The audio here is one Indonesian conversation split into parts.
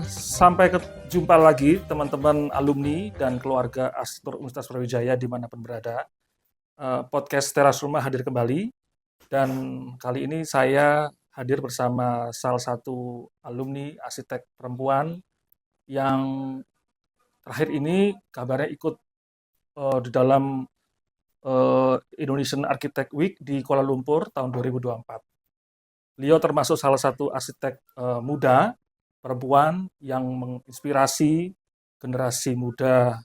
Sampai jumpa lagi teman-teman alumni dan keluarga Arsitektur Universitas Brawijaya dimanapun berada. Podcast Teras Rumah hadir kembali dan kali ini saya hadir bersama salah satu alumni arsitek perempuan yang terakhir ini kabarnya ikut di dalam Indonesian Architect Week di Kuala Lumpur tahun 2024. Beliau termasuk salah satu arsitek muda perempuan yang menginspirasi generasi muda,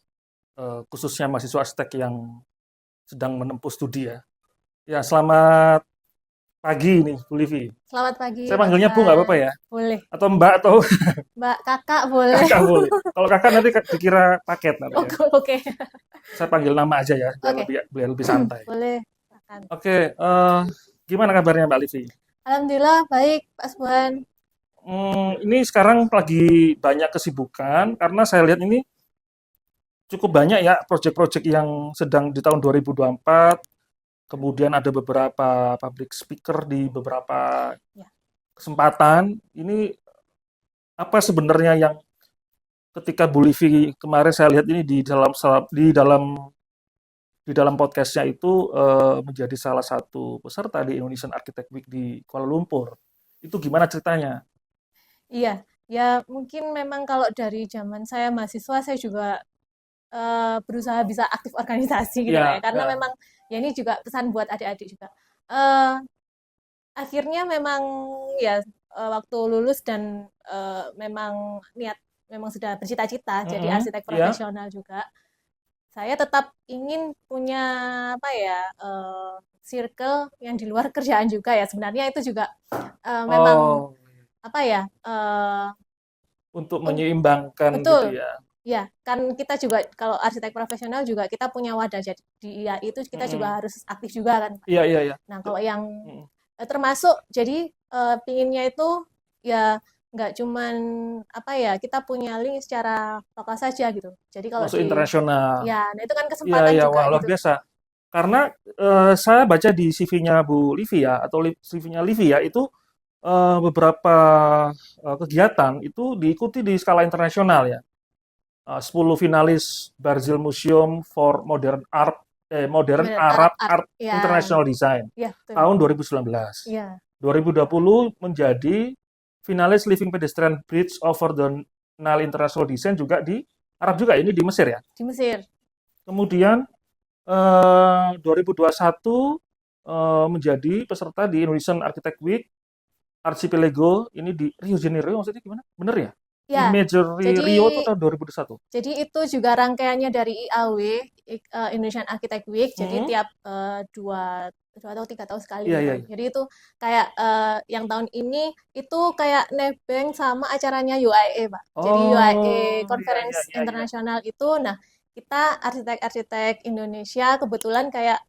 khususnya mahasiswa arsitek yang sedang menempuh studi ya. Ya, selamat pagi nih, Bu Livi. Selamat pagi. Saya panggilnya Bu nggak apa-apa ya? Boleh. Atau Mbak atau Mbak, kakak boleh. Kakak boleh. Kalau kakak nanti dikira paket nanti ya. Oke. Saya panggil nama aja ya, biar lebih santai. Boleh. Oke, gimana kabarnya Mbak Livi? Alhamdulillah baik, Pak Subhan. Ini sekarang lagi banyak kesibukan karena saya lihat ini cukup banyak ya proyek-proyek yang sedang di tahun 2024. Kemudian ada beberapa public speaker di beberapa kesempatan. Ini apa sebenarnya yang ketika Bu Livi kemarin saya lihat ini di dalam podcastnya itu menjadi salah satu peserta di Indonesian Architect Week di Kuala Lumpur. Itu gimana ceritanya? Iya, ya mungkin memang kalau dari zaman saya mahasiswa saya juga berusaha bisa aktif organisasi gitu ya, karena memang ya ini juga pesan buat adik-adik juga. Akhirnya memang ya waktu lulus dan memang sudah bercita-cita jadi arsitek profesional juga. Saya tetap ingin punya circle yang di luar kerjaan juga ya. Sebenarnya itu juga memang untuk menyeimbangkan betul. Gitu ya. Ya, kan kita juga kalau arsitek profesional juga kita punya wadah, jadi ya itu kita juga harus aktif juga kan. Iya. Nah, kalau yang termasuk jadi pinginnya itu ya nggak cuman kita punya link secara lokal saja gitu. Jadi kalau masuk internasional. Ya, nah itu kan kesempatan juga luar gitu. Biasa. Karena saya baca di CV-nya Bu Livi ya, atau CV-nya Livi ya, itu beberapa kegiatan itu diikuti di skala internasional ya. 10 finalis Barzil Museum for Modern Arab Art International Design tahun 2019. 2020 menjadi finalis Living Pedestrian Bridge over the Nile International Design juga di Arab juga, ini di Mesir ya? Di Mesir. Kemudian 2021 menjadi peserta di Indonesian Architect Week Archipelago, ini di Rio de Janeiro, maksudnya gimana? Bener ya? Ya, jadi Rio itu tahun 2021. Jadi itu juga rangkaiannya dari IAW, Indonesian Architect Week. Jadi tiap 2 atau 3 tahun sekali. Iya. Jadi itu kayak yang tahun ini itu kayak nebeng sama acaranya UIA, Pak. Jadi UIA Conference Internasional itu, nah kita arsitek-arsitek Indonesia kebetulan kayak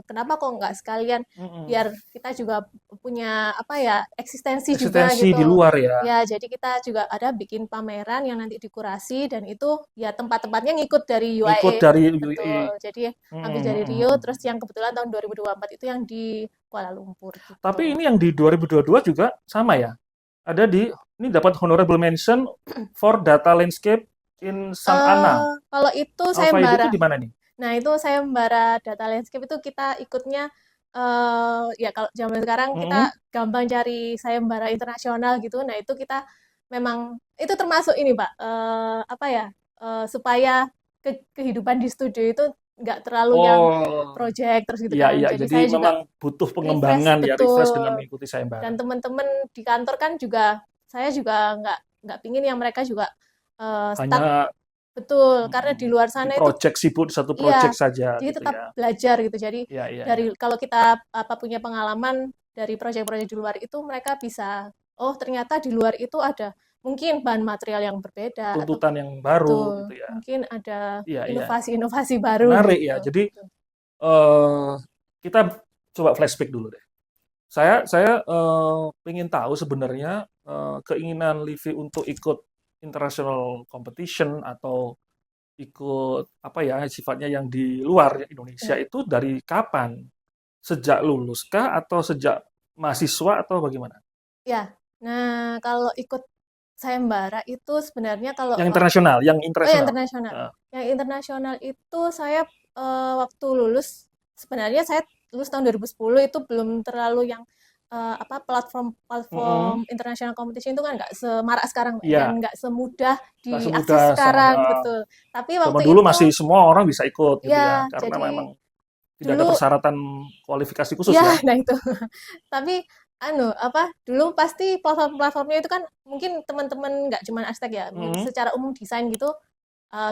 kenapa kok nggak sekalian biar kita juga punya eksistensi juga gitu di luar ya. Ya, jadi kita juga ada bikin pameran yang nanti dikurasi dan itu ya tempat-tempatnya ngikut dari UIA. Betul. Jadi ambil dari Rio, terus yang kebetulan tahun 2024 itu yang di Kuala Lumpur. Gitu. Tapi ini yang di 2022 juga sama ya? Ada ini dapat honorable mention for data landscape in Santana. Kalau itu sayembara. Itu di mana nih? Nah, itu sayembara data landscape itu kita ikutnya ya kalau zaman sekarang kita gampang cari sayembara internasional gitu. Nah, itu kita memang itu termasuk ini, Pak. Supaya kehidupan di studio itu nggak terlalu yang project terus gitu kan. Jadi saya memang juga butuh pengembangan refresh dengan mengikuti sayembara. Dan teman-teman di kantor kan juga saya juga nggak pingin yang mereka juga hanya betul, karena di luar sana itu sibuk satu project saja. Jadi tetap belajar gitu. Jadi dari kalau kita punya pengalaman dari proyek-proyek di luar itu, mereka bisa ternyata di luar itu ada mungkin bahan material yang berbeda, tuntutan yang baru gitu ya. Mungkin ada inovasi-inovasi baru. Menarik gitu. Ya. Jadi kita coba flashback dulu deh. Saya ingin tahu sebenarnya keinginan Livi untuk ikut international competition atau ikut sifatnya yang di luar Indonesia itu dari kapan? Sejak luluskah atau sejak mahasiswa atau bagaimana? Ya, nah kalau ikut sayembara itu sebenarnya kalau Yang internasional, yang yang internasional. internasional. Heeh. Yang internasional itu saya waktu lulus, sebenarnya saya lulus tahun 2010 itu belum terlalu yang platform Mm-mm. international competition itu kan nggak semarak sekarang Pak, dan Iya, nggak semudah nggak diakses semudah sekarang, betul. Tapi zaman waktu dulu itu masih semua orang bisa ikut gitu ya, ya, karena jadi memang tidak ada dulu persyaratan kualifikasi khusus ya, ya. nah itu. Tapi dulu pasti platform-platformnya itu kan mungkin teman-teman nggak cuma arsitek ya, Mm. secara umum desain gitu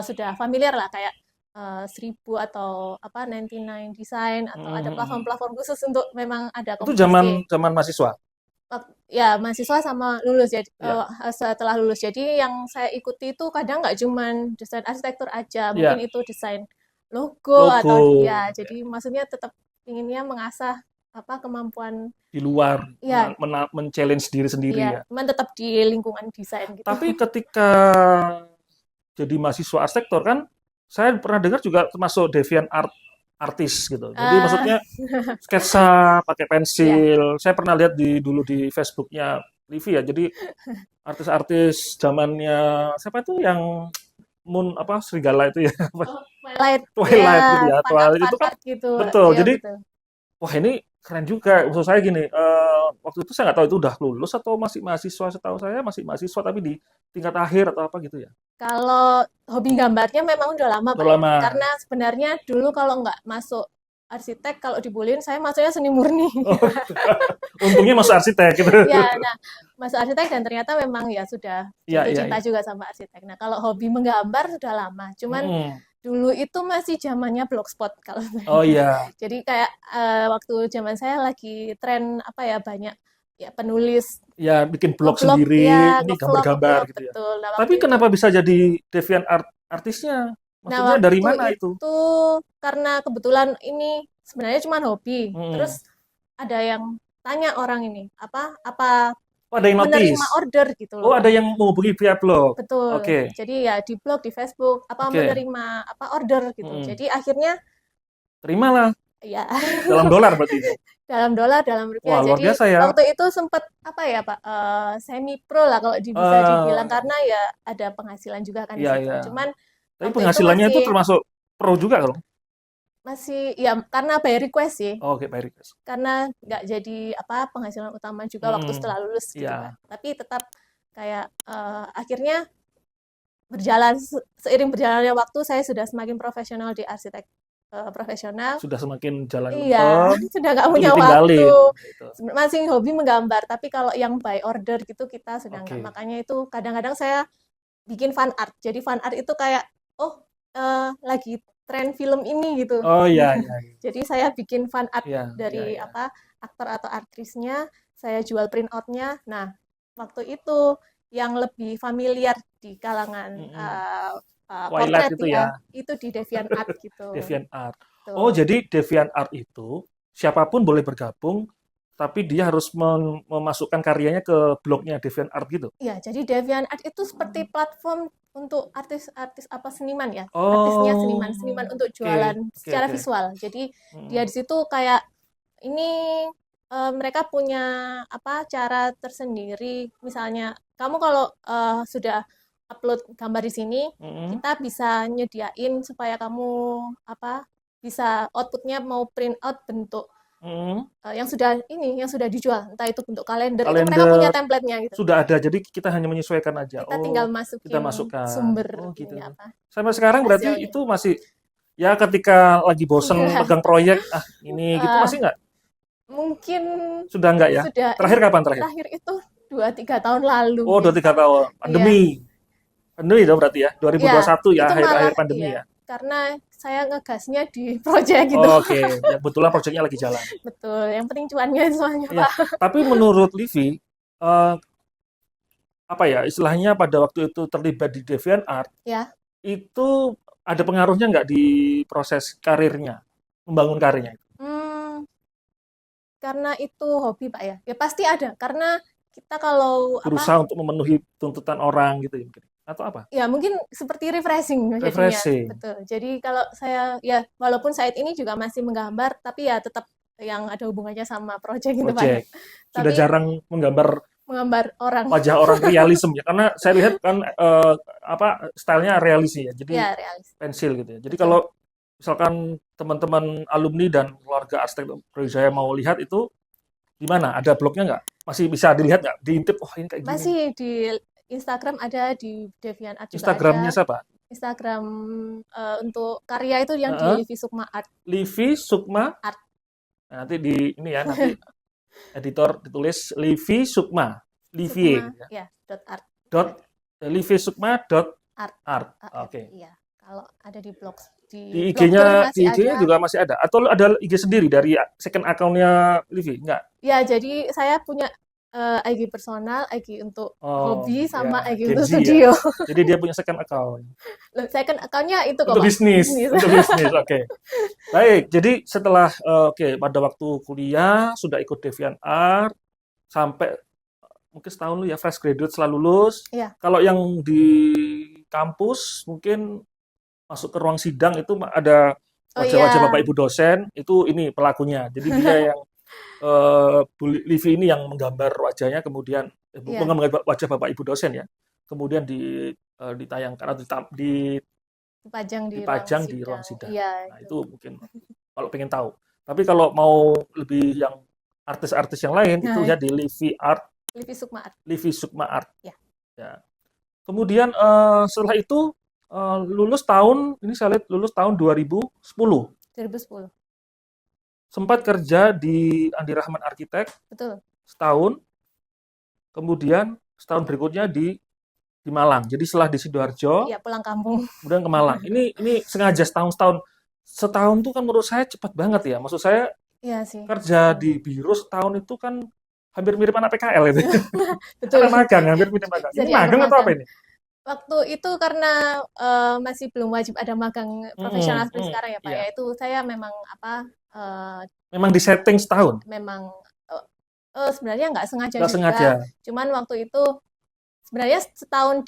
sudah familiar lah kayak 1000 atau 99 design atau ada Mm. platform-platform khusus untuk memang ada Itu zaman kompetisi. zaman mahasiswa. Ya, mahasiswa sama lulus jadi Ya, setelah lulus. Jadi yang saya ikuti itu kadang nggak cuman desain arsitektur aja, mungkin ya, itu desain logo atau ya, logo ya, jadi maksudnya tetap inginnya mengasah kemampuan di luar ya, men-challenge diri sendiri ya, ya. cuman tetap di lingkungan desain gitu. Tapi ketika jadi mahasiswa arsitektur kan, saya pernah dengar juga termasuk deviant art artis gitu. Jadi Ah, maksudnya sketsa pakai ya. pensil. Saya pernah lihat dulu di Facebooknya Livi ya. Jadi artis-artis zamannya siapa itu yang Moon apa Serigala itu ya, Twilight ya, Twilight gitu ya. Twilight fan itu kan art gitu. betul. Ya, Jadi betul. wah ini keren juga. Maksud saya gini, waktu itu saya nggak tahu itu udah lulus atau masih mahasiswa. Setahu saya masih mahasiswa tapi di tingkat akhir atau apa gitu ya. Kalau hobi gambarnya memang udah lama Udah Pak ya. lama. Karena sebenarnya dulu kalau nggak masuk arsitek, kalau dibolehin saya masuknya seni murni. Oh, untungnya masuk arsitek gitu. Ya, nah masuk arsitek dan ternyata memang ya sudah Iya, jatuh iya, cinta iya. juga sama arsitek. Nah kalau hobi menggambar sudah lama. Cuman Mm-mm. dulu itu masih zamannya blogspot kalau Oh saya. iya, Jadi kayak waktu zaman saya lagi tren banyak ya penulis ya bikin blog ngeblog sendiri, ya ini ngevlog gambar-gambar ngevlog gitu ya. betul. Nah Tapi waktu itu kenapa bisa jadi deviant artisnya? Nah, Maksudnya dari waktu mana itu? itu karena kebetulan ini sebenarnya cuma hobi. Terus Mm. ada yang tanya orang ini, apa Oh, ada yang menerima notice. order gitu loh, Oh, ada Pak. yang menghubungi via blog. Betul. Oke, Jadi ya di blog, di Facebook, apa oke. menerima order gitu. Mm. Jadi akhirnya Terimalah ya dalam dolar berarti itu. dalam dolar, dalam rupiah. Wah, luar Jadi biasa ya. waktu itu sempat Pak, semi pro lah kalau bisa dibilang Eh, karena ya ada penghasilan juga kan di iya, situ. iya. Cuman Tapi waktu itu penghasilannya itu masih termasuk pro juga kalau. masih ya karena by request sih. Oh, oke, Pak Rikas. Karena nggak jadi penghasilan utama juga waktu Mm. setelah lulus gitu kan. Iya. Tapi tetap kayak akhirnya berjalan seiring berjalannya waktu saya sudah semakin profesional di arsitek profesional. Sudah semakin jalan Iya, lempeng, sudah nggak itu punya waktu. ditinggalin gitu. Masih hobi menggambar, tapi kalau yang by order gitu kita sudah nggak. Oke. Makanya itu kadang-kadang saya bikin fan art. Jadi fan art itu kayak, oh lagi tren film ini gitu. Oh iya, iya, iya. Jadi saya bikin fan art Iya, iya, dari iya. aktor atau aktrisnya, saya jual print out-nya. Nah, waktu itu yang lebih familiar di kalangan Mm-mm. Twilight potret itu ya, ya, itu di DeviantArt gitu. DeviantArt. Oh, Tuh. jadi DeviantArt itu siapapun boleh bergabung, tapi dia harus memasukkan karyanya ke blognya DeviantArt gitu. Ya, jadi DeviantArt itu seperti platform untuk artis-artis seniman ya. Artisnya seniman, Oh, seniman untuk oke, jualan oke, secara oke. visual. Jadi dia Mm. di situ kayak ini mereka punya cara tersendiri. Misalnya kamu kalau sudah upload gambar di sini, Mm. kita bisa nyediain supaya kamu bisa outputnya mau print out bentuk Mm. yang sudah dijual, entah itu bentuk kalender, itu mereka punya Kalender template-nya gitu. sudah ada, jadi kita hanya menyesuaikan aja. Kita tinggal Oh, kita masukin masukkan. sumber Oh, gitu. ini Sampai sekarang berarti hasilnya. itu masih ya ketika lagi bosen Ya, megang proyek, ini gitu eh, masih nggak? mungkin Sudah nggak ya? sudah Terakhir kapan terakhir? terakhir itu 2-3 tahun lalu Oh, ya. 2-3 tahun. Iya, Pandemi. Pandemi dong berarti ya? ya 2021 ya, itu akhir-akhir malah pandemi iya ya? karena saya ngegasnya di project gitu. Oh, oke, ya, kebetulan proyeknya lagi jalan. Betul, yang penting cuannya soalnya Iya, Pak. tapi menurut Livi, eh, apa ya, istilahnya pada waktu itu terlibat di DeviantArt, Ya, itu ada pengaruhnya nggak di proses karirnya, membangun karirnya? hmm, karena itu hobi Pak ya. Ya pasti ada karena kita kalau Berusaha untuk memenuhi tuntutan orang gitu ya mungkin. Atau apa? ya mungkin seperti refreshing jadinya. Refreshing. Betul. Jadi kalau saya ya walaupun saat ini juga masih menggambar tapi ya tetap yang ada hubungannya sama project gitu Pak ya. Project. Sudah Tapi jarang menggambar menggambar orang. wajah orang realism ya, karena saya lihat kan stylenya realis ya, jadi Ya, realis. pensil gitu ya. Jadi Betul. kalau misalkan teman-teman alumni dan keluarga arsitek Brawijaya mau lihat itu di mana? Ada blognya nggak? Masih bisa dilihat nggak? Diintip, oh ini kayak gini. Masih di Instagram ada, di DeviantArt juga Instagramnya ada. siapa? Instagram untuk karya itu yang di Heeh. Livi Sukma Art. Livi Sukma. Art. Nah, nanti di ini ya, nanti editor ditulis Livi Sukma, Livie Sukma, gitu ya. ya, .art. Dot Livi Sukma dot Art. art. AR, Oke. iya. Kalau ada di blog Di Blogger IG-nya masih ada. juga masih ada. Atau ada IG sendiri dari second account-nya Livi? Enggak. Ya, jadi saya punya IG personal, IG untuk Oh, hobi, sama ya, IG Gen untuk Z ya. studio. Jadi dia punya second account. Loh, second account-nya itu kok, Untuk Pak. bisnis, Bisnis. untuk bisnis. Oke. Baik, jadi setelah pada waktu kuliah sudah ikut DeviantArt sampai mungkin setahun lu ya, fresh graduate setelah lulus. Iya. Kalau yang di kampus mungkin masuk ke ruang sidang itu ada Oh wajah-wajah iya. Bapak Ibu dosen, itu ini pelakunya. Jadi dia yang Bu Livi ini yang menggambar wajahnya, kemudian Iya. menggambar wajah Bapak Ibu dosen ya. Kemudian ditayangkan atau dipajang di ruang sidang. Iya, Nah, itu mungkin kalau pengen tahu. Tapi kalau mau lebih yang artis-artis yang lain itu Nah, ya di Livi Art, Livi Sukma Art. Livi Sukma Art. Ya. Ya. Kemudian setelah itu lulus tahun ini saya lihat lulus tahun 2010. 2010. Sempat kerja di Andi Rahman Arsitek Betul. setahun. Kemudian setahun berikutnya di Malang. Jadi setelah di Sidoarjo, Iya, pulang kampung. kemudian ke Malang. Ini sengaja setahun. Setahun tuh kan menurut saya cepat banget ya. Maksud saya Iya sih. kerja di biro setahun itu kan hampir mirip anak PKL itu. Betul. Karena magang, hampir mirip magang. Bisa Ini dianggap magang atau apa magang. ini? Waktu itu karena masih belum wajib ada magang profesional seperti sekarang ya, Pak. Iya. Ya itu saya memang Memang di setting setahun. memang sebenarnya nggak sengaja Nggak juga. sengaja. Cuman waktu itu sebenarnya setahun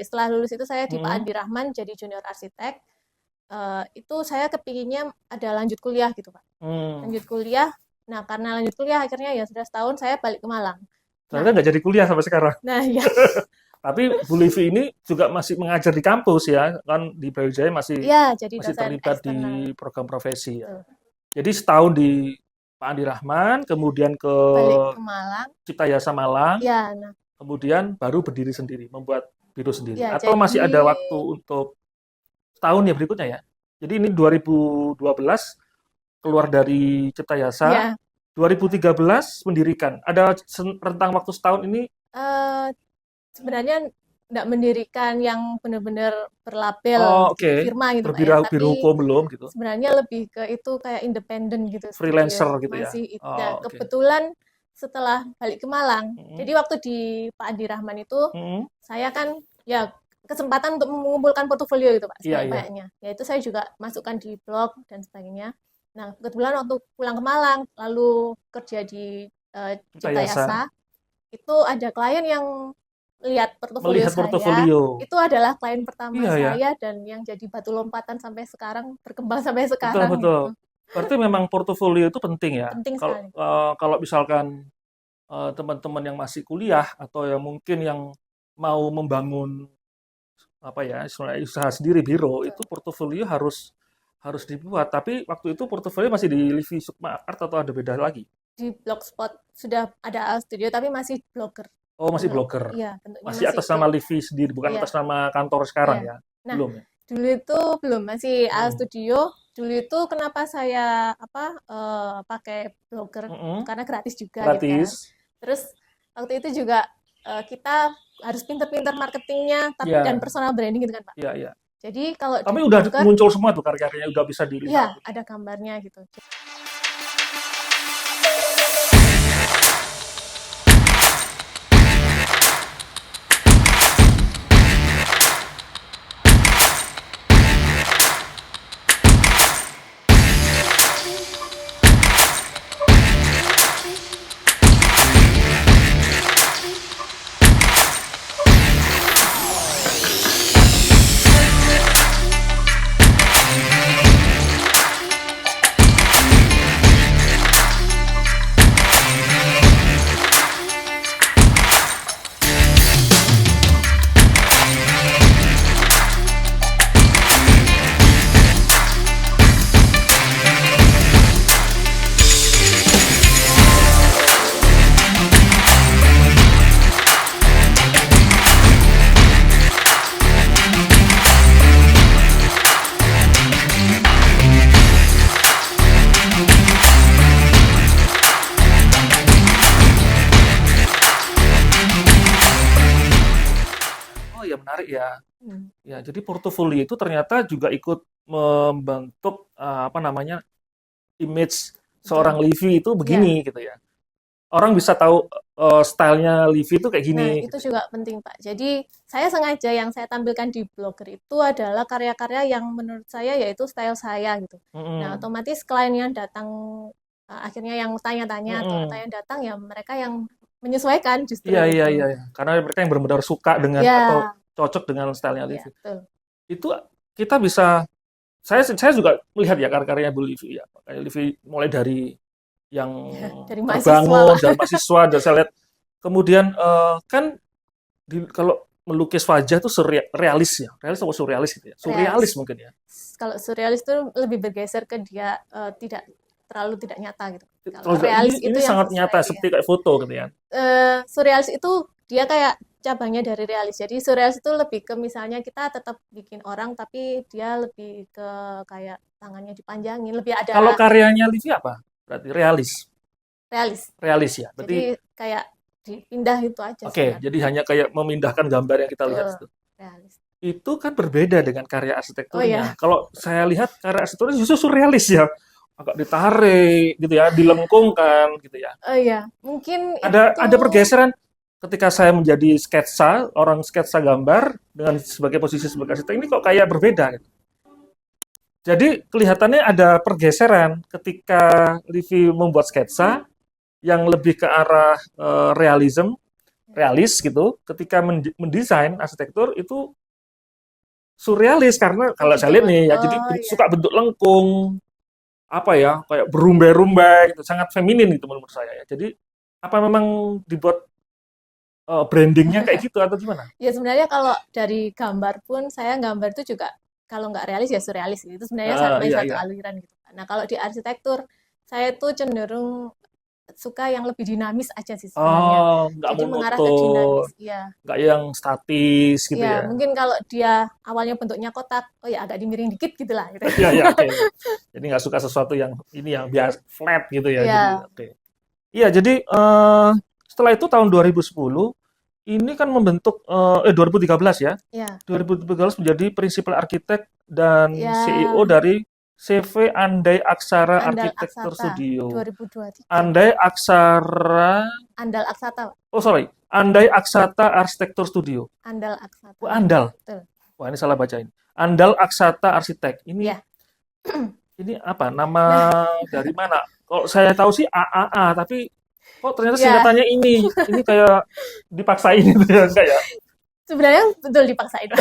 setelah lulus itu saya di Pak Mm-mm. Andi Rahman jadi junior arsitek. Itu saya kepinginnya ada lanjut kuliah gitu, Pak. Lanjut kuliah. Nah, karena lanjut kuliah akhirnya ya sudah setahun saya balik ke Malang. Ternyata nggak jadi kuliah sampai sekarang. Nah, ya. Tapi Bu Livi ini juga masih mengajar di kampus ya, kan di Brawijaya masih Iya, jadi masih dosen terlibat di eksternal. program profesi ya. Betul. Jadi setahun di Pak Andi Rahman, kemudian ke Balik ke Malang. Ciptayasa Malang, Ya, nah. kemudian baru berdiri sendiri, membuat biro sendiri. Ya, Atau masih jadi ada waktu untuk setahun ya berikutnya ya. Jadi ini 2012 keluar dari Ciptayasa, ya, 2013 mendirikan. Ada rentang waktu setahun ini sebenarnya nggak mendirikan yang benar-benar berlabel oke. firma gitu, Pak, ya. Berbiro Tapi hukum belum gitu. sebenarnya lebih ke itu kayak independen gitu, Freelancer sedikit. gitu ya. Masih Oh, oke. kebetulan setelah balik ke Malang. Mm-mm. Jadi waktu di Pak Andi Rahman itu Mm-mm. saya kan ya kesempatan untuk mengumpulkan portofolio gitu, Pak, Iya, iya. sebanyak-banyaknya. Ya itu saya juga masukkan di blog dan sebagainya. Nah, kebetulan waktu pulang ke Malang lalu kerja di Ciptayasa, itu ada klien yang lihat portofolio Melihat saya. portofolio. Itu adalah klien pertama Iya, ya. saya dan yang jadi batu lompatan sampai sekarang, berkembang sampai Betul, sekarang betul. gitu. Berarti memang portofolio itu penting ya. Penting Kalau sekali. kalau misalkan teman-teman yang masih kuliah atau yang mungkin yang mau membangun apa ya, istilahnya usaha sendiri biro, Betul. itu portofolio harus dibuat. Tapi waktu itu portofolio masih di Livi Sukma Art atau ada beda lagi? Di Blogspot sudah ada studio tapi masih blogger. Oh, masih blogger. Iya, bentuknya Masih atas nama blog. Livi sendiri, bukan Iya. atas nama kantor sekarang Iya. ya? Nah, Belum ya? dulu itu belum, masih Mm. studio. Dulu itu kenapa saya pakai blogger? Mm-mm. Karena gratis juga gitu kan. Gratis. Terus waktu itu juga kita harus pinter-pinter marketingnya tapi Iya. dan personal branding gitu kan, Pak. Iya, iya. Jadi kalau Tapi di udah blogger, muncul semua tuh karya-karyanya, udah bisa iya, dilihat. ada gambarnya gitu. ya. Hmm. Ya, jadi portofolio itu ternyata juga ikut membentuk apa namanya image seorang Betul. Livi itu Ya. begini gitu ya. Orang bisa tahu stylenya Livi itu kayak Nah, gini itu gitu ya. juga penting, Pak. Jadi, saya sengaja yang saya tampilkan di blogger itu adalah karya-karya yang menurut saya yaitu style saya gitu. Nah, Mm-mm. otomatis klien yang datang akhirnya yang tanya-tanya atau Mm-mm. yang datang ya mereka yang menyesuaikan justru Iya, iya, gitu. iya, iya. Karena mereka yang benar-benar suka dengan atau Ya, cocok dengan stylenya ya, Livi. betul. Itu kita bisa, saya juga melihat ya karya-karyanya Bu Livi ya. Kayak Livi mulai dari yang Dari mahasiswa, terbangun Pak. dari mahasiswa, dan saya lihat kemudian kan kalau melukis wajah itu realis ya, realis atau surrealis gitu ya, surrealis Realis. mungkin ya. Kalau surrealis itu lebih bergeser ke dia tidak terlalu tidak nyata gitu. Kalau Kalau realis ini itu yang sangat sesuai nyata ya. seperti kayak foto gitu ya. Surrealis itu dia kayak cabangnya dari realis. Jadi surrealis itu lebih ke misalnya kita tetap bikin orang tapi dia lebih ke kayak tangannya dipanjangin, lebih Kalau ada karyanya Livi apa? Berarti realis, realis. realis ya. Berarti Jadi kayak dipindah itu aja oke, sebenarnya. jadi hanya kayak memindahkan gambar yang kita lihat Betul, itu. realis. Itu kan berbeda dengan karya Oh arsitekturnya. ya, Kalau saya lihat karya arsitekturnya justru surrealis ya, agak ditarik gitu ya, dilengkungkan gitu ya. oh ya, mungkin itu Ada pergeseran ketika saya menjadi sketsa, orang sketsa gambar dengan sebagai posisi sebagai arsitek ini kok kayak berbeda gitu. Jadi kelihatannya ada pergeseran ketika Livi membuat sketsa yang lebih ke arah realism, realis gitu. Ketika mendesain arsitektur itu surrealis karena oh kalau gitu saya lihat Pak. nih ya jadi Oh ya. suka bentuk lengkung, apa ya, kayak berumbai-rumbai gitu, sangat feminin gitu menurut saya ya. Jadi apa memang dibuat brandingnya kayak gitu atau gimana? Ya sebenarnya kalau dari gambar pun saya gambar itu juga kalau nggak realis ya surrealis gitu. Itu sebenarnya Iya, satu iya. aliran gitu. Nah kalau di arsitektur saya tuh cenderung suka yang lebih dinamis aja sih sebenarnya. Oh, nggak Jadi mengarah ke monoton, dinamis. Iya. nggak yang statis gitu Ya, ya. mungkin kalau dia awalnya bentuknya kotak, oh ya agak dimiring dikit gitu lah gitu. Iya, iya, oke. Jadi nggak suka sesuatu yang ini yang biasa flat gitu ya. Jadi Iya, oke. Iya, jadi setelah itu tahun 2010 ini kan membentuk 2013 ya. iya. 2013 menjadi Principal Architect dan CEO Ya, dari CV Andai Aksara Andal Architecture Aksata Studio. 2023. Andai Aksara, Andal Aksata, Pak. oh sorry, Andai Aksata Architecture Studio. Andal Aksata. Wah, Andal. Betul. Wah, ini salah bacain. Andal Aksata Arsitek. Ya. Ini apa? Nama Nah, dari mana? Kalau saya tahu sih AAA, tapi kok ternyata ya singkatannya ini. Ini kayak dipaksain gitu ya, enggak ya? sebenarnya betul dipaksain, Pak.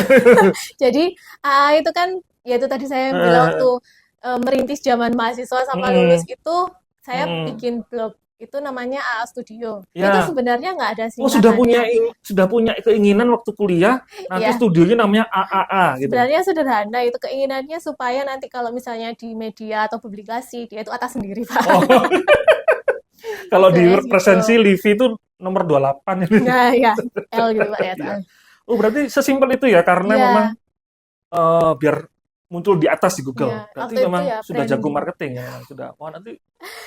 Jadi AA itu kan ya itu tadi saya bilang Eh, waktu merintis zaman mahasiswa sama lulus mm, itu saya mm. bikin blog itu namanya AA Studio. Itu Ya, sebenarnya nggak ada oh singkatannya. sudah punya keinginan waktu kuliah, nanti Ya, studionya namanya AAA gitu. sebenarnya sederhana itu keinginannya supaya nanti kalau misalnya di media atau publikasi dia itu atas sendiri, Pak. Oh, kalau di Sebenarnya gitu. presensi Livi itu nomor 28 ini. Nah, ya L gitu Pak ya Iya. soalnya. Oh, berarti sesimpel itu ya, karena memang Iya, biar muncul di atas di iya. Google. Berarti Waktu itu memang ya sudah jago branding. marketing ya, memang sudah. Wah, nanti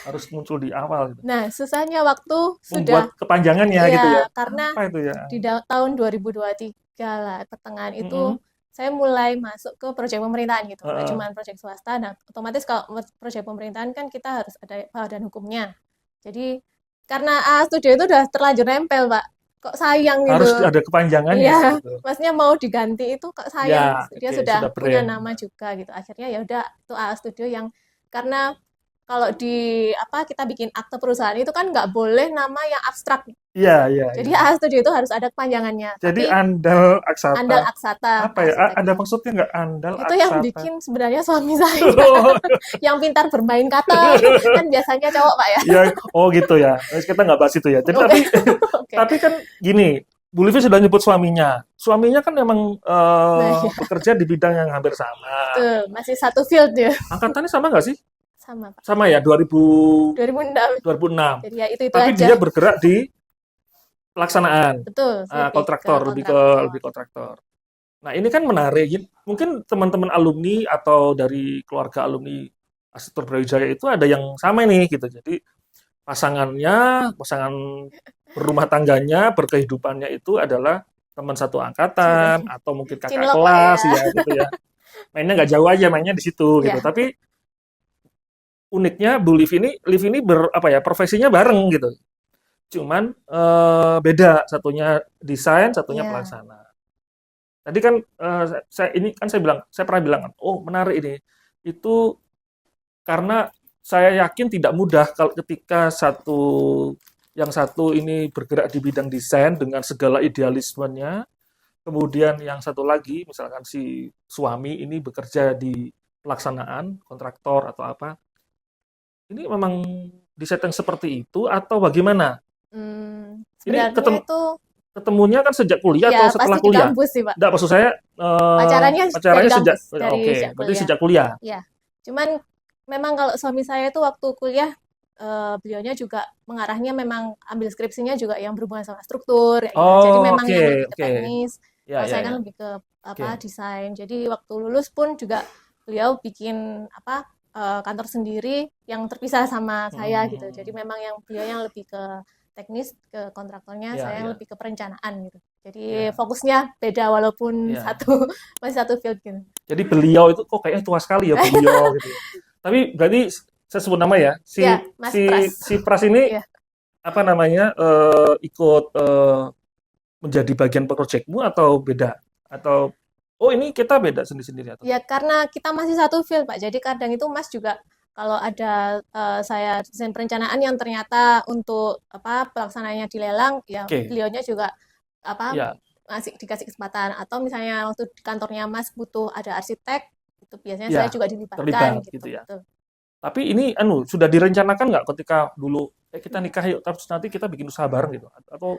harus muncul di awal gitu. Nah, susahnya waktu sudah Membuat kepanjangannya gitu ya. ya karena Apa itu ya? di tahun 2023 lah pertengahan itu Mm-mm. saya mulai masuk ke proyek pemerintahan gitu nggak Heeh. cuma proyek swasta. Nah otomatis kalau proyek pemerintahan kan kita harus ada badan hukumnya, jadi karena A Studio itu udah terlanjur nempel Pak, kok sayang Harus gitu. ada kepanjangannya Iya, gitu. maksudnya mau diganti itu kok sayang, Ya, dia oke, sudah sudah punya brand. nama juga gitu, akhirnya ya udah itu A Studio yang karena kalau di apa kita bikin akte perusahaan itu kan nggak boleh nama yang abstrak. Iya, iya, Jadi iya. A Studio itu harus ada kepanjangannya. Jadi Tapi Andal Aksata. Andal Aksata Apa ya? Ada arsiteknya. maksudnya nggak Andal Itu yang Aksata? bikin sebenarnya suami saya yang pintar bermain kata. Kan biasanya cowok, Pak ya. Ya, oh gitu ya. Terus kita nggak bahas itu ya. Jadi Oke. tapi Oke. tapi kan gini, Bu Livi sudah nyebut suaminya. Suaminya kan memang Nah, ya. bekerja di bidang yang hampir sama. Tuh, masih satu field ya. Angkatannya sama nggak sih? Sama, Pak. Sama ya, 2006. 2006. Jadi ya itu Tapi aja. dia bergerak di pelaksanaan, Betul, lebih ke kontraktor, kontraktor. lebih kontraktor. Nah, ini kan menarik. Mungkin teman-teman alumni atau dari keluarga alumni Arsitektur Brawijaya itu ada yang sama nih gitu. Jadi pasangan berumah tangganya, berkehidupannya itu adalah teman satu angkatan atau mungkin kakak Cinlok kelas ya. ya gitu ya. Mainnya nggak jauh aja, mainnya di situ gitu. Ya. Tapi uniknya Bu Liv ini profesinya bareng gitu. Cuman beda, satunya desain, satunya Iya. pelaksana. Tadi kan saya bilang, saya pernah bilang, oh menarik ini. Itu karena saya yakin tidak mudah kalau ketika yang satu ini bergerak di bidang desain dengan segala idealismenya, kemudian yang satu lagi, misalkan si suami ini bekerja di pelaksanaan, kontraktor atau apa. Ini memang disetting seperti itu atau bagaimana? Ini Sebenarnya itu ketemunya kan sejak kuliah ya atau pasti setelah di kuliah? kampus sih, Pak. Enggak, maksud saya Pacarannya dari pacarannya sejak, kampus, dari oke, sejak berarti kuliah. sejak kuliah. Ya. Cuman memang kalau suami saya itu waktu kuliah beliaunya juga mengarahnya memang ambil skripsinya juga yang berhubungan sama struktur kayak gitu. Jadi Oh, memang oke, yang lebih ke oke. teknis. Ya, Kalau ya, saya ya. kan lebih ke Oke. desain. Jadi waktu lulus pun juga beliau bikin kantor sendiri yang terpisah sama saya gitu. Jadi Hmm. memang yang beliau yang lebih ke teknis, ke kontraktornya, Ya, saya yang ya, lebih ke perencanaan gitu. Jadi ya, fokusnya beda walaupun ya. masih satu field gitu. Jadi beliau itu kok kayaknya tua sekali ya beliau gitu ya. Tapi berarti saya sebut nama ya, Ya, Mas Pras. si Pras ini Iya. apa namanya ikut menjadi bagian projectmu atau beda? Atau oh ini kita beda sendiri-sendiri atau? Ya karena kita masih satu field, Pak. Jadi kadang itu Mas juga kalau ada saya desain perencanaan yang ternyata untuk pelaksananya dilelang, ya Oke, beliaunya juga apa ya dikasih kesempatan atau misalnya waktu di kantornya Mas butuh ada arsitek, itu biasanya saya ya juga dilibatkan terlibat gitu gitu. ya. Betul. Tapi ini sudah direncanakan nggak ketika dulu kita nikah yuk, terus nanti kita bikin usaha bareng gitu? Atau nggak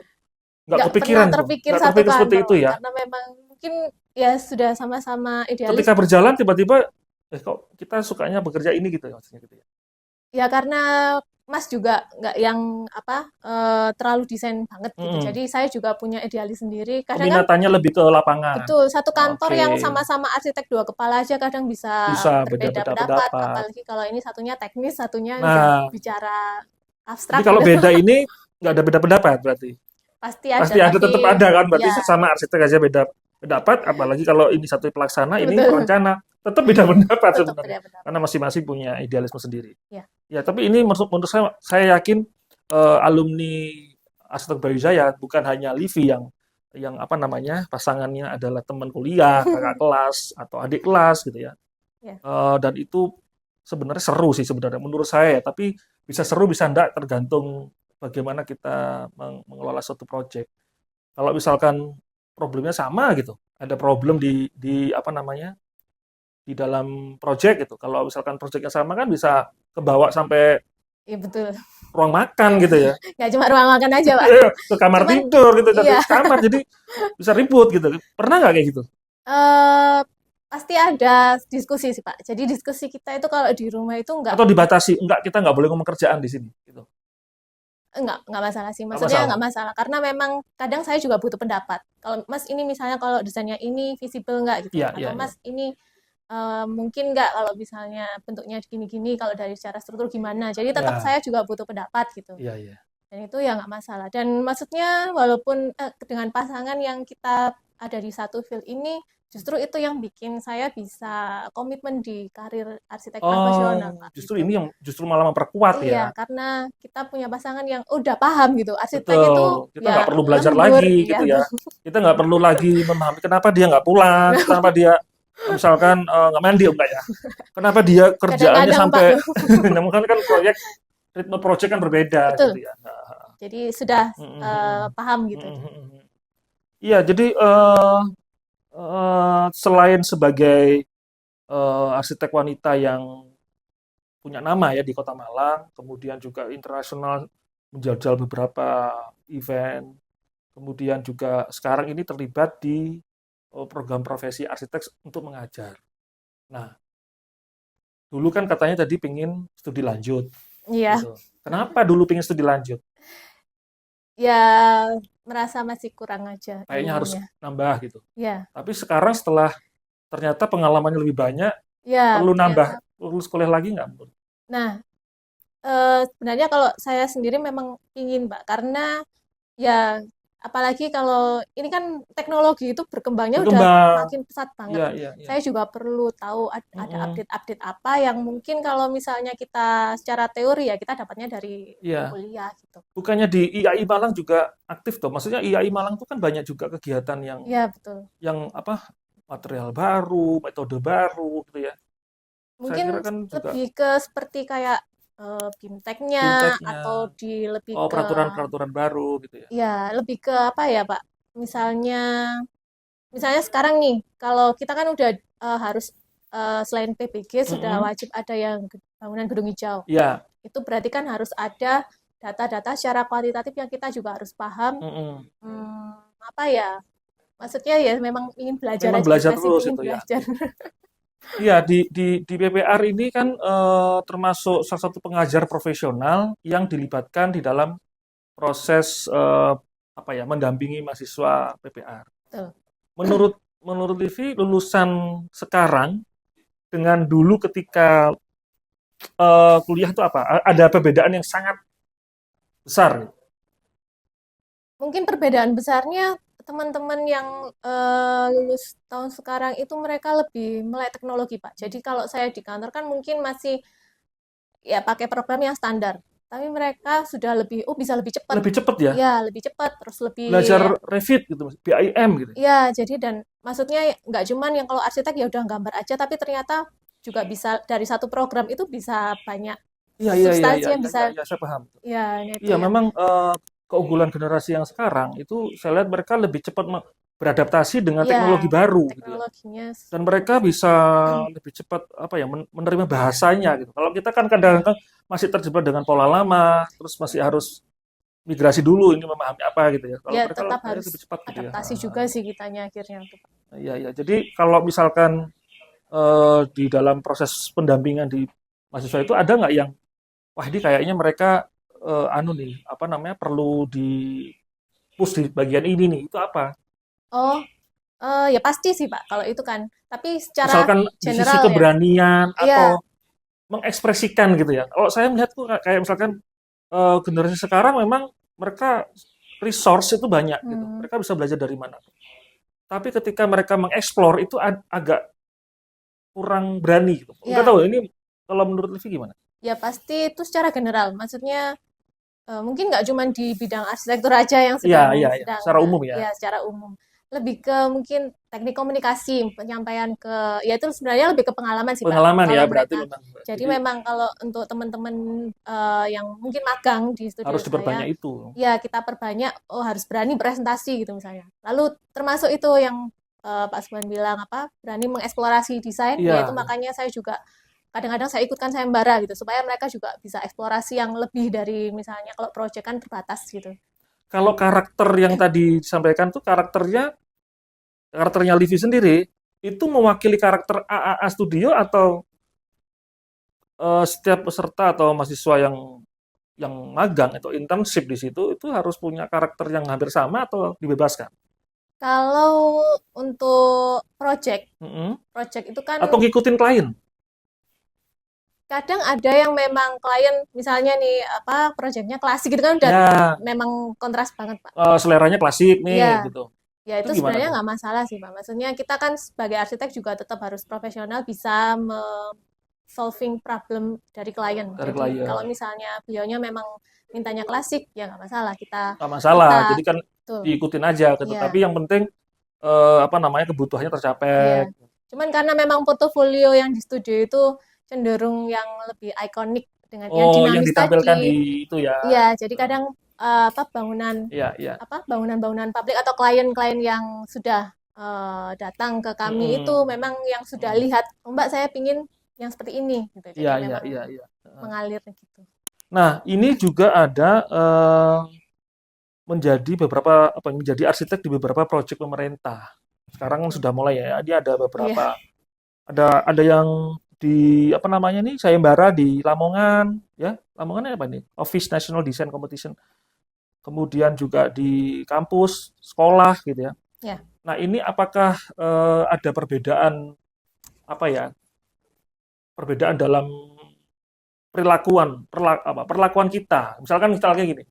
Nggak pernah kepikiran gitu? terpikir Nggak satu terpikir seperti kantor, itu Pak. ya? Karena memang mungkin ya sudah sama-sama idealis. Ketika berjalan tiba-tiba, kok kita sukanya bekerja ini gitu ya maksudnya gitu ya? Ya karena Mas juga nggak yang terlalu desain banget gitu. Mm-mm. Jadi saya juga punya idealis sendiri. Kadang kan Peminatannya lebih ke lapangan. betul satu kantor Oke, yang sama-sama arsitek dua kepala aja kadang bisa bisa berbeda beda-beda pendapat. pendapat. Apalagi kalau ini satunya teknis, satunya udah Nah, bicara jadi abstrak kalau gitu. beda ini nggak ada beda pendapat berarti? Pasti ada, Pasti ada, tetap tapi ada kan? Berarti ya sesama arsitek aja beda pendapat, apalagi kalau ini satu pelaksana, ini betul perencana, tetap beda pendapat tetap sebenarnya. beda pendapat. Karena masing-masing punya idealisme sendiri. Ya. Ya, tapi ini menurut saya yakin alumni Arsitek Brawijaya bukan hanya Livi yang apa namanya pasangannya adalah teman kuliah, kakak kelas atau adik kelas gitu ya. Ya. Dan itu sebenarnya seru sih sebenarnya menurut saya ya. Tapi bisa seru bisa enggak tergantung bagaimana kita mengelola suatu project. Kalau misalkan problemnya sama gitu, ada problem di apa namanya di dalam project gitu. Kalau misalkan projectnya sama kan bisa kebawa sampai Iya betul. ruang makan gitu ya. Nggak cuma ruang makan aja, Pak. Ke kamar Cuman tidur gitu, dari iya, kamar jadi bisa ribut gitu. Pernah nggak kayak gitu? eh pasti ada diskusi sih, Pak. Jadi diskusi kita itu kalau di rumah itu Atau dibatasi? Enggak, kita nggak boleh ngomong kerjaan di sini gitu. nggak masalah sih. Nggak Maksudnya masalah. nggak masalah karena memang kadang saya juga butuh pendapat. Kalau Mas ini misalnya kalau desainnya ini visible nggak gitu, Iya, iya, atau iya. Mas ini mungkin nggak kalau misalnya bentuknya gini-gini, kalau dari secara struktur gimana. Jadi tetap Ya, saya juga butuh pendapat gitu. iya, iya. Dan itu ya nggak masalah. Dan maksudnya walaupun dengan pasangan yang kita ada di satu field ini, justru itu yang bikin saya bisa komitmen di karir arsitek profesional, Oh, Pak, justru gitu. ini yang justru malah memperkuat Iya, ya. karena kita punya pasangan yang udah paham gitu. Arsitek itu Betul. Kita nggak ya perlu belajar lembur, lagi iya gitu ya. tuh. Kita nggak perlu lagi memahami kenapa dia nggak pulang, kenapa dia misalkan nggak mandi enggak ya. Kenapa dia kerjaannya Kadang-kadang Pak, sampai, namun kan ritme project kan berbeda gitu betul. ya. Jadi sudah Mm, mm, mm, paham mm, gitu. mm, mm, mm. Iya, jadi selain sebagai arsitek wanita yang punya nama ya di Kota Malang, kemudian juga internasional menjajal beberapa event, kemudian juga sekarang ini terlibat di program profesi arsitek untuk mengajar. Nah, dulu kan katanya tadi pengen studi lanjut, Iya, gitu. Kenapa dulu pengen studi lanjut? ya merasa masih kurang aja Kayaknya harus ilmunya. nambah gitu. Ya, Tapi sekarang setelah ternyata pengalamannya lebih banyak, ya perlu nambah ternyata. lulus kuliah lagi nggak? Nah, sebenarnya kalau saya sendiri memang ingin, Mbak, karena ya apalagi kalau ini kan teknologi itu berkembangnya udah Berkembang. makin pesat banget. Iya, iya, iya. Saya juga perlu tahu ada Mm-mm. update-update apa yang mungkin kalau misalnya kita secara teori ya kita dapatnya dari Iya. kuliah gitu. Bukannya di IAI Malang juga aktif toh? Maksudnya IAI Malang itu kan banyak juga kegiatan Iya, betul. yang apa, material baru, metode baru gitu ya. Saya Mungkin kira kan juga lebih ke seperti kayak BIMTEK-nya fintechnya, atau di lebih oh ke peraturan-peraturan baru gitu ya. ya lebih ke apa ya Pak? Misalnya misalnya sekarang nih kalau kita kan udah harus selain PPG sudah Mm-mm. wajib ada yang bangunan gedung hijau. Ya, Itu berarti kan harus ada data-data secara kuantitatif yang kita juga harus paham. mm-mm. Apa ya? Maksudnya ya memang ingin belajar Memang aja gitu, belajar masih terus ingin itu ya. belajar. Iya, di PPR ini kan termasuk salah satu pengajar profesional yang dilibatkan di dalam proses apa ya, mendampingi mahasiswa PPR. Tuh. Menurut menurut Livi, lulusan sekarang dengan dulu ketika kuliah itu apa? Ada perbedaan yang sangat besar. Mungkin perbedaan besarnya teman-teman yang lulus tahun sekarang itu mereka lebih melek teknologi, Pak. Jadi kalau saya di kantor kan mungkin masih ya pakai program yang standar. Tapi mereka sudah lebih, oh bisa lebih cepat. Lebih cepat ya, Ya, lebih cepat. Terus lebih, belajar Revit gitu, BIM gitu. ya jadi dan maksudnya nggak cuman yang kalau arsitek ya udah gambar aja, tapi ternyata juga bisa dari satu program itu bisa banyak Iya, iya, iya, iya, substansi yang iya, iya, bisa, iya, saya paham. ya itu Iya, yang memang keunggulan generasi yang sekarang itu saya lihat mereka lebih cepat beradaptasi dengan teknologi ya baru gitu ya. teknologinya Dan mereka bisa lebih cepat apa ya, menerima bahasanya gitu. Kalau kita kan ya, kadang-kadang masih terjebak dengan pola lama, terus masih harus migrasi dulu ini memahami apa gitu ya. Kalau ya mereka tetap kayak harus lebih cepat gitu ya. adaptasi juga sih kitanya akhirnya tuh, Pak. Iya, iya. Jadi kalau misalkan di dalam proses pendampingan di mahasiswa itu ada nggak yang wah ini kayaknya mereka anu nih apa namanya perlu di push di bagian ini nih itu apa? Oh, ya pasti sih Pak kalau itu kan. Tapi secara Misalkan di sisi general ya. keberanian Iya, atau mengekspresikan gitu ya. Kalau saya melihat tuh kayak misalkan generasi sekarang memang mereka resource itu banyak gitu. hmm, Mereka bisa belajar dari mana. Tapi ketika mereka mengeksplor itu agak kurang berani gitu. Enggak ya, tahu ini kalau menurut Livi gimana? ya pasti itu secara general. Maksudnya mungkin nggak cuma di bidang arsitektur aja yang Iya, sedang iya, iya. sedang Secara umum ya. ya secara umum. Lebih ke mungkin teknik komunikasi, penyampaian ke ya itu sebenarnya lebih ke pengalaman sih Pak. Pengalaman ya Kalau berarti mereka memang. jadi Jadi memang kalau untuk teman-teman yang mungkin magang di studio harus saya, diperbanyak itu. ya kita perbanyak, oh harus berani presentasi gitu misalnya. Lalu termasuk itu yang Pak Subhan bilang apa, berani mengeksplorasi desain, ya itu Iya, iya. makanya saya juga kadang-kadang saya ikutkan sayembara gitu supaya mereka juga bisa eksplorasi yang lebih dari misalnya kalau proyek kan terbatas gitu. Kalau karakter yang tadi disampaikan tuh karakternya Livi sendiri itu mewakili karakter AAA Studio atau setiap peserta atau mahasiswa yang magang atau internship di situ itu harus punya karakter yang hampir sama atau dibebaskan? Kalau untuk proyek, Mm-mm. proyek itu kan Atau ngikutin klien? kadang ada yang memang klien misalnya nih apa proyeknya klasik gitu kan udah Ya, memang kontras banget Pak. seleranya klasik nih Iya, gitu. ya Itu itu gimana sebenarnya tuh nggak masalah sih Pak. Maksudnya kita kan sebagai arsitek juga tetap harus profesional bisa solving problem dari klien. dari Jadi kalau klien? misalnya beliaunya memang mintanya klasik ya nggak masalah Nggak masalah. kita Jadi kan tuh diikutin aja gitu. ya Tapi yang penting apa namanya kebutuhannya iya. tercapai. Cuman karena memang portofolio yang di studio itu cenderung yang lebih ikonik dengan yang Oh, yang dinamis ditampilkan tadi. di itu ya. Iya, jadi kadang apa Iya, iya. bangunan-bangunan pabrik atau klien-klien yang sudah datang ke kami itu Mm-mm. memang yang sudah Mm. lihat, oh, Mbak saya pingin yang seperti ini gitu. Iya, Jadi iya, memang iya, iya. mengalir gitu. Nah, ini juga ada menjadi arsitek di beberapa proyek pemerintah. Sekarang kan Hmm. sudah mulai ya. Dia ada Iya, beberapa ada yang di apa namanya nih sayembara di Lamongan ya. Lamongan apa nih? Office National Design Competition. Kemudian juga di kampus, sekolah gitu ya. ya. Nah, ini apakah ada perbedaan apa ya? Perbedaan dalam perlakuan kita. Misalkan gini.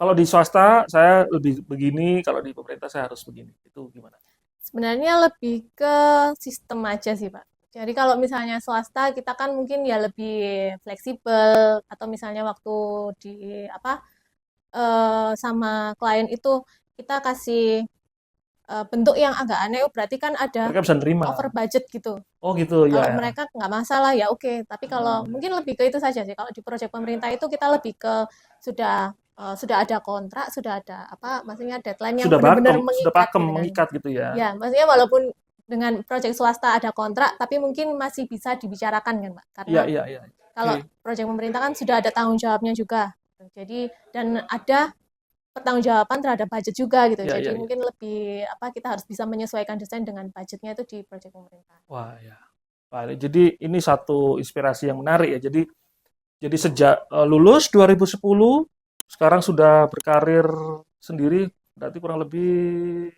kalau di swasta saya lebih begini, kalau di pemerintah saya harus begini. Itu gimana? Sebenarnya lebih ke sistem aja sih, Pak. Jadi kalau misalnya swasta kita kan mungkin ya lebih fleksibel atau misalnya waktu di apa sama klien itu kita kasih bentuk yang agak aneh, berarti kan ada Mereka bisa nerima. over budget gitu. Oh gitu ya. Kalau mereka nggak masalah ya oke, tapi kalau mungkin lebih ke itu saja sih. Kalau di proyek pemerintah itu kita lebih ke sudah ada kontrak, sudah ada apa, maksudnya deadline yang Sudah benar-benar sudah mengikat pakem, gitu kan. mengikat gitu ya. Ya, maksudnya walaupun dengan proyek swasta ada kontrak, tapi mungkin masih bisa dibicarakan kan, Pak. Karena Iya. kalau Oke. proyek pemerintah kan sudah ada tanggung jawabnya juga. Jadi dan ada pertanggungjawaban terhadap budget juga gitu. Iya, Jadi iya. mungkin lebih apa kita harus bisa menyesuaikan desain dengan budgetnya itu di proyek pemerintah. Wah ya. Wah, jadi ini satu inspirasi yang menarik ya. Jadi sejak lulus 2010 sekarang sudah berkarir sendiri berarti kurang lebih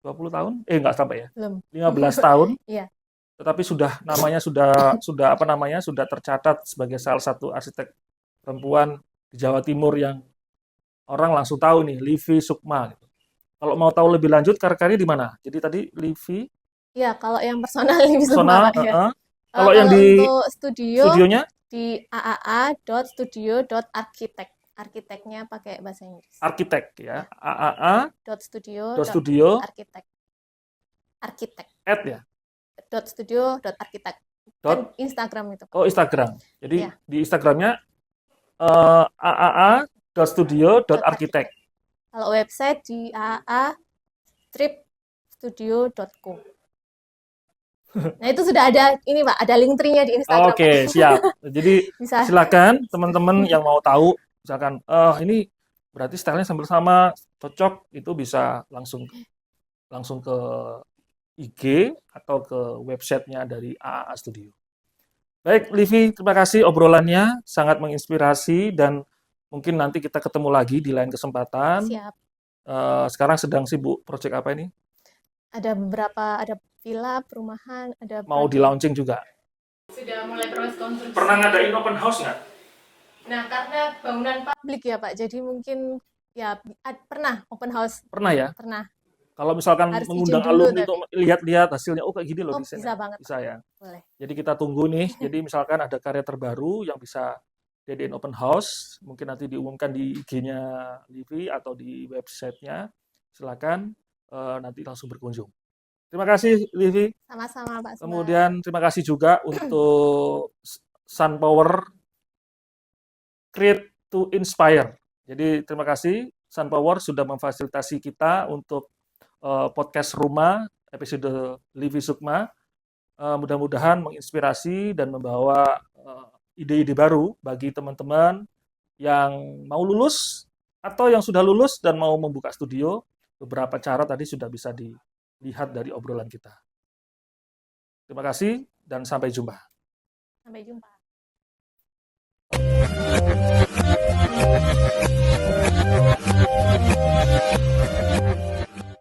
20 tahun? Nggak sampai ya. Belum. 15 tahun. Iya. Tetapi sudah namanya sudah apa namanya? Sudah tercatat sebagai salah satu arsitek perempuan di Jawa Timur yang orang langsung tahu nih, Livi Sukma gitu. Kalau mau tahu lebih lanjut karirnya di mana? Jadi tadi Livi Ya, kalau yang personal ini bisa personal, Pak ya. Kalau yang di untuk studio studionya di aaa.studio.architect. Arsiteknya pakai bahasa Inggris. arsitek ya. aaa.studio .studio.architect. Arsitek. ya. .studio.architect. Dot, Dan Instagram itu, Pak. oh Instagram. Jadi Iya. di Instagramnya aaa.studio.architect. Kalau website di aa.stripstudio.co. Nah, itu sudah ada ini, Pak, ada link tree-nya di Instagram. Oke, siap. Jadi Bisa. silakan teman-teman yang mau tahu, misalkan, ini berarti stylenya hampir sama, cocok, itu bisa langsung ke IG atau ke websitenya dari AAA Studio. Baik, Livi, terima kasih obrolannya, sangat menginspirasi dan mungkin nanti kita ketemu lagi di lain kesempatan. Siap. Sekarang sedang sibuk proyek apa ini? Ada beberapa, ada villa, perumahan, ada Mau di launching juga? sudah mulai proses konstruksi. Pernah ngadain open house nggak? Nah, karena bangunan publik ya, Pak, jadi mungkin ya pernah open house. Pernah ya? Pernah. Kalau misalkan Harus mengundang izin dulu alumni untuk lihat-lihat hasilnya, oh kayak gini loh Oh, desainnya. bisa banget. Bisa ya. Boleh. Jadi kita tunggu nih. Jadi misalkan ada karya terbaru yang bisa jadiin open house, mungkin nanti diumumkan di IG-nya Livi atau di websitenya. Silakan nanti langsung berkunjung. Terima kasih Livi. Sama-sama, Pak Subhan. Kemudian terima kasih juga untuk Sunpower Create to Inspire. Jadi terima kasih Sunpower sudah memfasilitasi kita untuk podcast Rumah episode Livi Sukma. Mudah-mudahan menginspirasi dan membawa ide-ide baru bagi teman-teman yang mau lulus atau yang sudah lulus dan mau membuka studio. Beberapa cara tadi sudah bisa dilihat dari obrolan kita. Terima kasih dan sampai jumpa. Sampai jumpa.